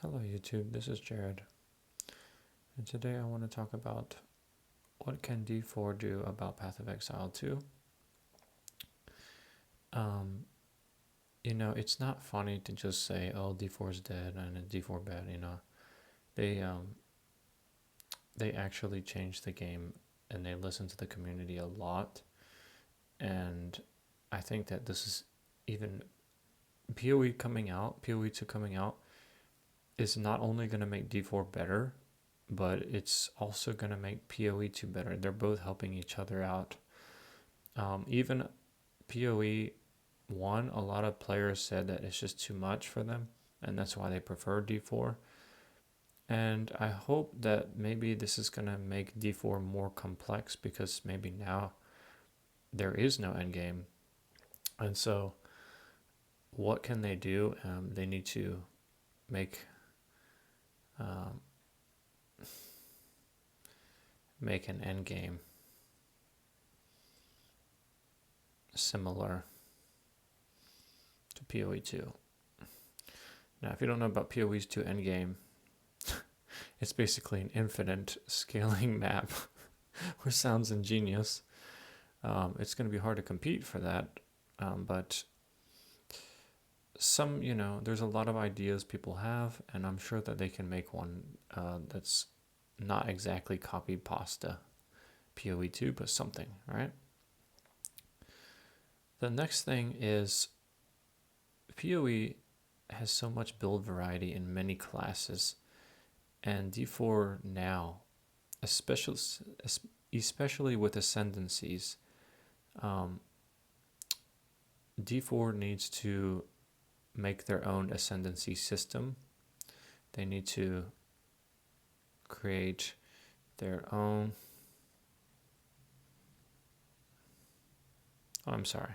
Hello YouTube, this is Jared, and today I want to talk about what can D4 do about Path of Exile 2. It's not funny to just say, oh, D4 is dead and D4 bad, They, they actually changed the game and they listened to the community a lot, and I think that this is even PoE coming out, PoE2 coming out, is not only going to make D4 better, but it's also going to make PoE2 better. They're both helping each other out. Even PoE 1, a lot of players said that it's just too much for them, and that's why they prefer D4. And I hope that maybe this is going to make D4 more complex, because maybe now there is no endgame. And so what can they do? They need to make an endgame similar to PoE2. Now, if you don't know about PoE's 2 endgame, it's basically an infinite scaling map, which sounds ingenious. It's going to be hard to compete for that, but there's a lot of ideas people have, and I'm sure that they can make one that's not exactly copy pasta PoE2, but something, right? The next thing is PoE has so much build variety in many classes, and D4 now, especially with ascendancies, D4 needs to make their own ascendancy system. They need to create their own. Oh, I'm sorry.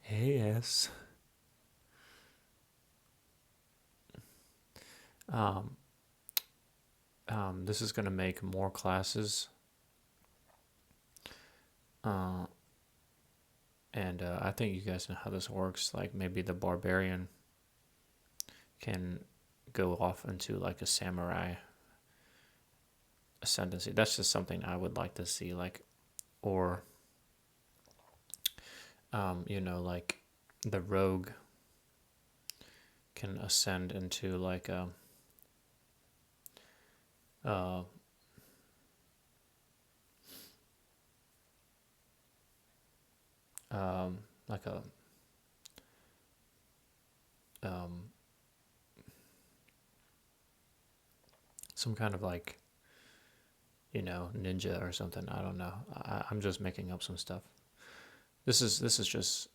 Hey, yes. This is going to make more classes. And I think you guys know how this works. Like, maybe the barbarian can go off into like a samurai ascendancy. That's just something I would like to see. Like, or like the rogue can ascend into like a like a some kind of like ninja or something. I don't know. I'm just making up some stuff. This is just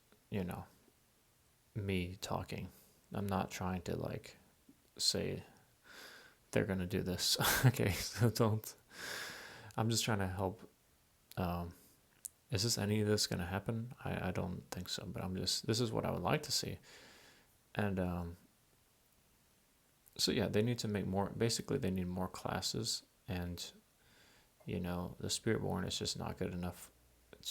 me talking. I'm not trying to like say they're gonna do this. Okay, so don't. I'm just trying to help. Is this any of this gonna happen? I don't think so, but this is what I would like to see. And so yeah, they need to make more. Basically, they need more classes, and the Spiritborn is just not good enough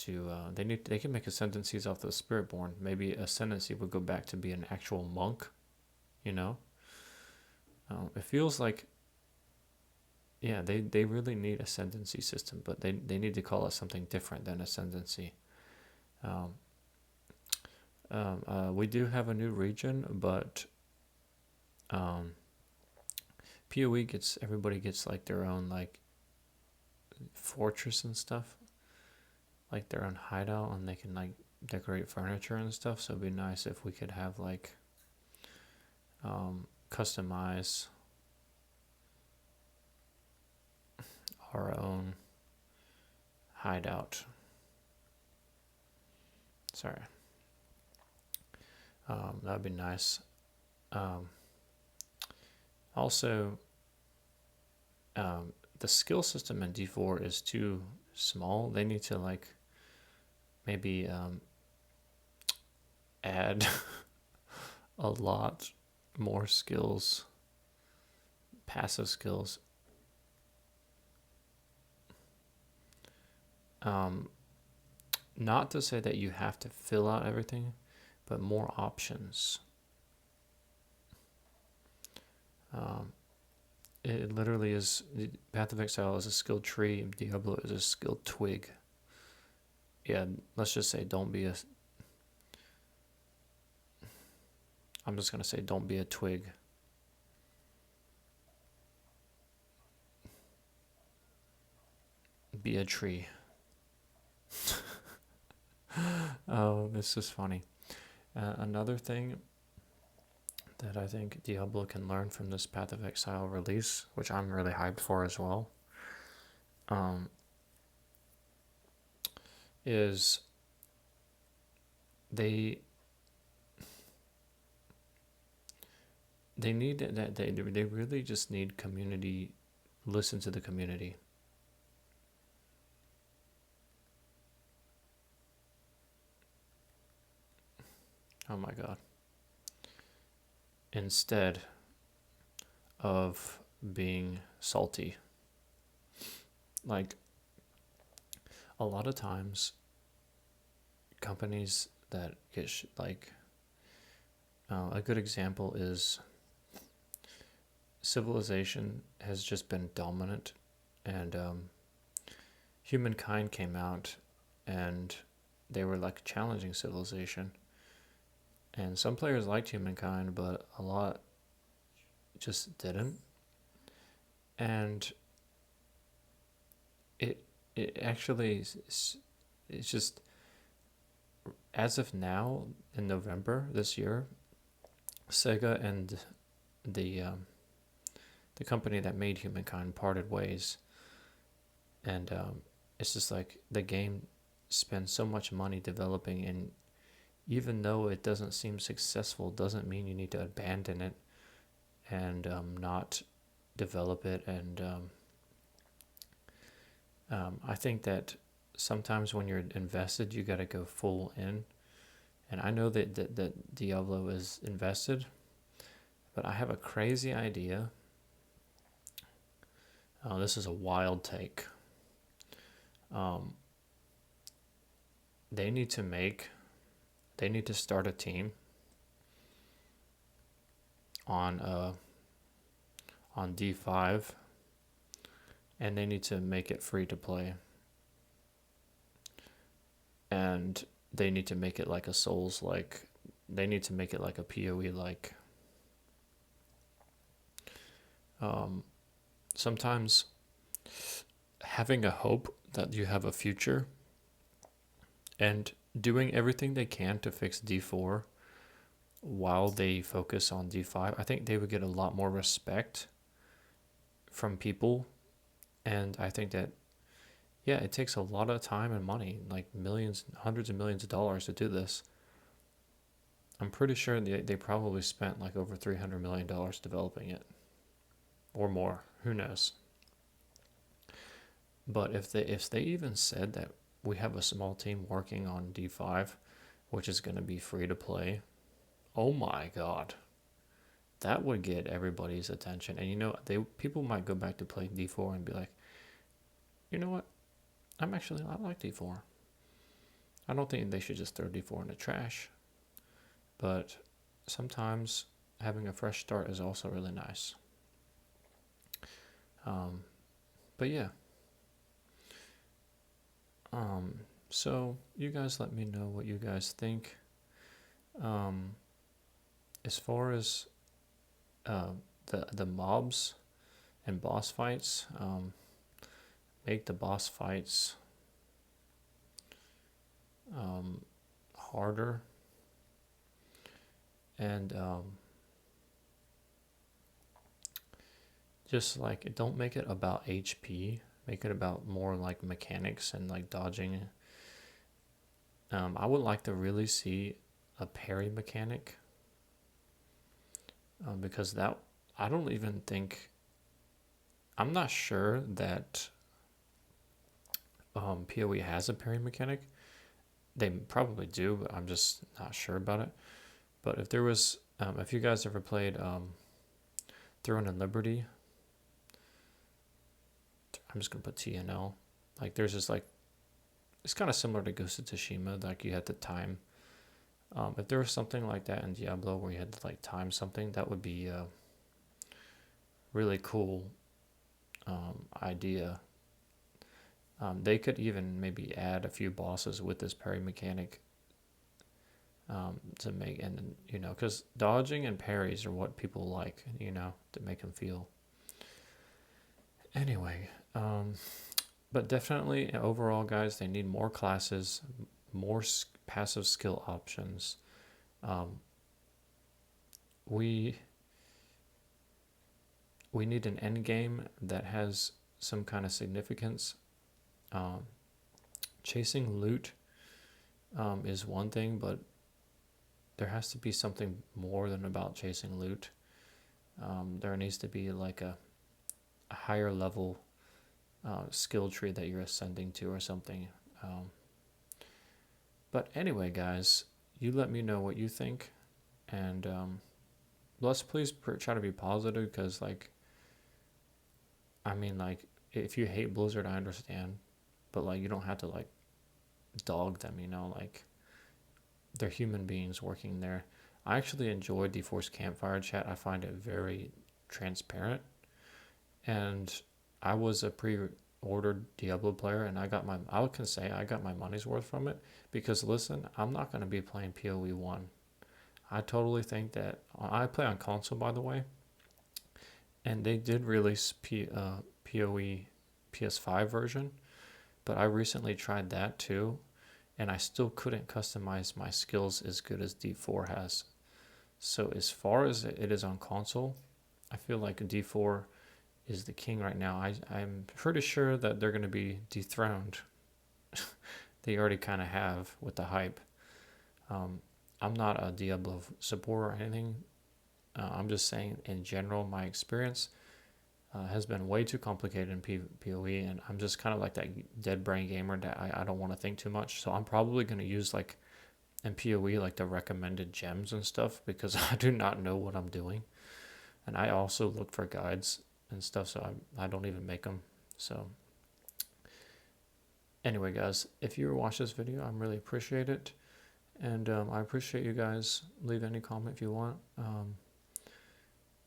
to. They can make ascendancies off the Spiritborn. Maybe ascendancy would go back to be an actual monk. It feels like. Yeah, they really need ascendancy system, but they need to call it something different than ascendancy. We do have a new region, but PoE everybody gets like their own like fortress and stuff, like their own hideout, and they can like decorate furniture and stuff. So it'd be nice if we could have like customize our own hideout. Sorry. That would be nice. Also, the skill system in D4 is too small. They need to like maybe add a lot more skills, passive skills. Not to say that you have to fill out everything, but more options. Um, it literally is. Path of Exile is a skilled tree. Diablo is a skilled twig. Yeah, let's just say don't be a. I'm just gonna say don't be a twig. Be a tree. Oh, this is funny. Another thing that I think Diablo can learn from this Path of Exile release, which I'm really hyped for as well, um, is they need that they really just need community. Listen to the community. Oh my god. Instead of being salty. Like, a lot of times, companies that get a good example is Civilization has just been dominant, and Humankind came out, and they were like challenging Civilization. And some players liked Humankind, but a lot just didn't. And it actually it's just, as of now, in November this year, Sega and the company that made Humankind parted ways, and it's just like the game spends so much money developing, and even though it doesn't seem successful, doesn't mean you need to abandon it and not develop it. And I think that sometimes when you're invested, you got to go full in. And I know that Diablo is invested, but I have a crazy idea. This is a wild take. They need to start a team on D5, and they need to make it free to play. And they need to make it like a Souls like. They need to make it like a PoE like. Sometimes having a hope that you have a future and doing everything they can to fix D4 while they focus on D5, I think they would get a lot more respect from people. And I think that, yeah, it takes a lot of time and money, like millions, hundreds of millions of dollars to do this. I'm pretty sure they probably spent like over $300 million developing it, or more. Who knows? But if they even said that we have a small team working on D5, which is going to be free to play, oh my god, that would get everybody's attention. And people might go back to playing D4 and be like, you know what? I like D4. I don't think they should just throw D4 in the trash. But sometimes having a fresh start is also really nice. But yeah. So you guys let me know what you guys think. As far as the mobs and boss fights, make the boss fights harder, and just like, don't make it about HP. Make it about more like mechanics and like dodging. I would like to really see a parry mechanic, because that, I don't even think, I'm not sure that PoE has a parry mechanic. They probably do, but I'm just not sure about it. But if there was, if you guys ever played Throne and Liberty, I'm just gonna put TNL. Like, there's just like it's kind of similar to Ghost of Tsushima, like you had to time. If there was something like that in Diablo where you had to like time something, that would be a really cool idea. They could even maybe add a few bosses with this parry mechanic to make, and you know, because dodging and parries are what people like, you know, to make them feel. Anyway, but definitely overall, guys, they need more classes, more passive skill options. Um, we we need an end game that has some kind of significance. Um, Chasing loot is one thing, but there has to be something more than about chasing loot. There needs to be like a higher level skill tree that you're ascending to or something. Um, but anyway, guys, you let me know what you think, and let's please try to be positive because, like, I mean, like, if you hate Blizzard, I understand, but like, you don't have to like dog them, you know, like they're human beings working there. I actually enjoy D4's campfire chat. I find it very transparent, and I was a pre-ordered Diablo player, and I can say I got my money's worth from it because listen, I'm not going to be playing PoE 1. I totally think that I play on console, by the way, and they did release PoE PS5 version, but I recently tried that too, and I still couldn't customize my skills as good as D4 has. So as far as it is on console, I feel like D4 is the king right now. I'm pretty sure that they're going to be dethroned. They already kind of have with the hype. Um, I'm not a Diablo supporter or anything. I'm just saying, in general, my experience has been way too complicated in PoE, and I'm just kind of like that dead brain gamer that I don't want to think too much. So I'm probably going to use like in PoE like the recommended gems and stuff because I do not know what I'm doing, and I also look for guides and stuff, so I don't even make them. So anyway, guys, if you watch this video, I really appreciate it, and I appreciate you guys. Leave any comment if you want.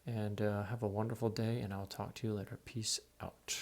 And have a wonderful day, and I'll talk to you later. Peace out.